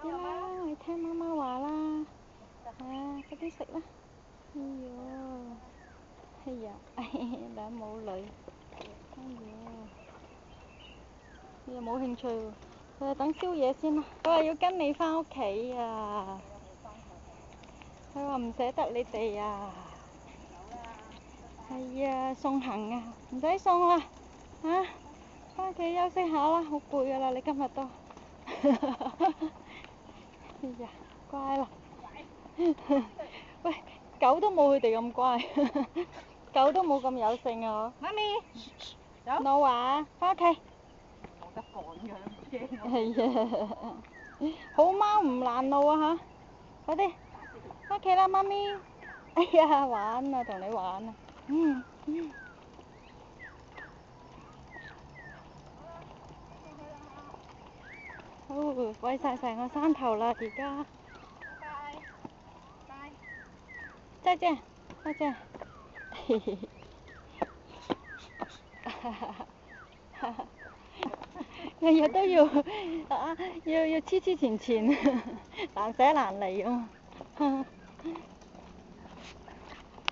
啲啦，你聽媽媽話啦。快啲食啦。哎呀，兩母女。哎呀，冇興趣喎。佢話等宵夜先啦。佢話要跟你返屋企啊。佢話唔捨得你哋啊。係啊，送行啊，唔使送啦。返屋企休息下啦，好攰㗎啦，你今日都。哎呀，乖啦。喂，狗都冇佢哋咁乖，狗都冇咁有性啊！媽咪，走。No啊，返屋企。冇得趕㗎，驚我。係啊，好貓唔攔路啊嚇！快啲，返屋企啦，媽咪。哎呀，玩啊，同你玩啊。好，餵曬成個山頭啦，而家。拜拜。再見，再見。日日都要黐黐纏纏，難捨難離啊嘛。